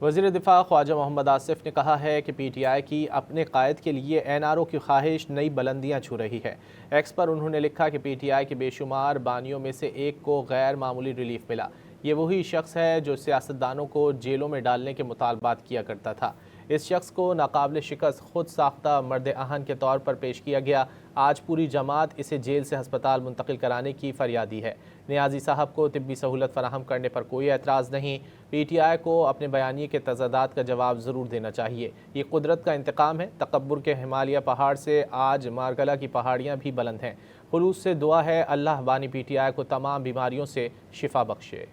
وزیر دفاع خواجہ محمد آصف نے کہا ہے کہ پی ٹی آئی کی اپنے قائد کے لیے این آر او کی خواہش نئی بلندیاں چھو رہی ہے۔ ایکس پر انہوں نے لکھا کہ پی ٹی آئی کے بے شمار بانیوں میں سے ایک کو غیر معمولی ریلیف ملا۔ یہ وہی شخص ہے جو سیاستدانوں کو جیلوں میں ڈالنے کے مطالبات کیا کرتا تھا۔ اس شخص کو ناقابل شکست خود ساختہ مرد آہن کے طور پر پیش کیا گیا۔ آج پوری جماعت اسے جیل سے ہسپتال منتقل کرانے کی فریادی ہے۔ نیازی صاحب کو طبی سہولت فراہم کرنے پر کوئی اعتراض نہیں۔ پی ٹی آئی کو اپنے بیانیے کے تضادات کا جواب ضرور دینا چاہیے۔ یہ قدرت کا انتقام ہے۔ تکبر کے ہمالیہ پہاڑ سے آج مارگلہ کی پہاڑیاں بھی بلند ہیں۔ خلوص سے دعا ہے اللہ بانی پی ٹی آئی کو تمام بیماریوں سے شفا بخشے۔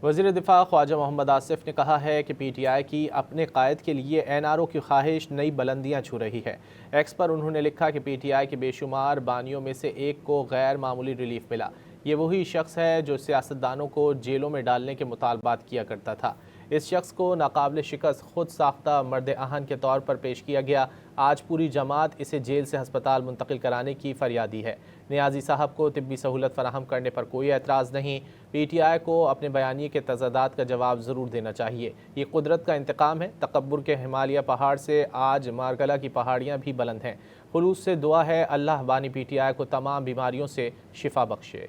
وزیر دفاع خواجہ محمد آصف نے کہا ہے کہ پی ٹی آئی کی اپنے قائد کے لیے این آر او کی خواہش نئی بلندیاں چھو رہی ہے۔ ایکس پر انہوں نے لکھا کہ پی ٹی آئی کے بے شمار بانیوں میں سے ایک کو غیر معمولی ریلیف ملا۔ یہ وہی شخص ہے جو سیاستدانوں کو جیلوں میں ڈالنے کے مطالبات کیا کرتا تھا۔ اس شخص کو ناقابل شکست خود ساختہ مرد آہن کے طور پر پیش کیا گیا۔ آج پوری جماعت اسے جیل سے ہسپتال منتقل کرانے کی فریادی ہے۔ نیازی صاحب کو طبی سہولت فراہم کرنے پر کوئی اعتراض نہیں۔ پی ٹی آئی کو اپنے بیانیے کے تضادات کا جواب ضرور دینا چاہیے۔ یہ قدرت کا انتقام ہے۔ تکبر کے ہمالیہ پہاڑ سے آج مارگلہ کی پہاڑیاں بھی بلند ہیں۔ خلوص سے دعا ہے اللہ بانی پی ٹی آئی کو تمام بیماریوں سے شفا بخشے۔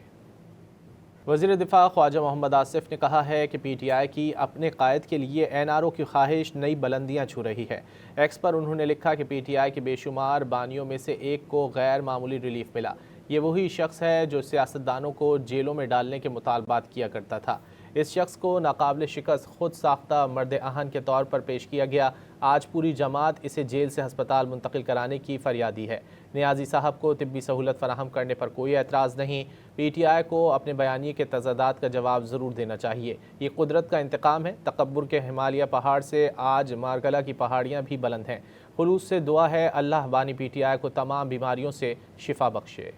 وزیر دفاع خواجہ محمد آصف نے کہا ہے کہ پی ٹی آئی کی اپنے قائد کے لیے این آر او کی خواہش نئی بلندیاں چھو رہی ہے۔ ایکس پر انہوں نے لکھا کہ پی ٹی آئی کے بے شمار بانیوں میں سے ایک کو غیر معمولی ریلیف ملا۔ یہ وہی شخص ہے جو سیاستدانوں کو جیلوں میں ڈالنے کے مطالبات کیا کرتا تھا۔ اس شخص کو ناقابل شکست خود ساختہ مرد آہن کے طور پر پیش کیا گیا۔ آج پوری جماعت اسے جیل سے ہسپتال منتقل کرانے کی فریادی ہے۔ نیازی صاحب کو طبی سہولت فراہم کرنے پر کوئی اعتراض نہیں۔ پی ٹی آئی کو اپنے بیانیے کے تضادات کا جواب ضرور دینا چاہیے۔ یہ قدرت کا انتقام ہے۔ تکبر کے ہمالیہ پہاڑ سے آج مارگلہ کی پہاڑیاں بھی بلند ہیں۔ خلوص سے دعا ہے اللہ بانی پی ٹی آئی کو تمام بیماریوں سے شفا بخشے۔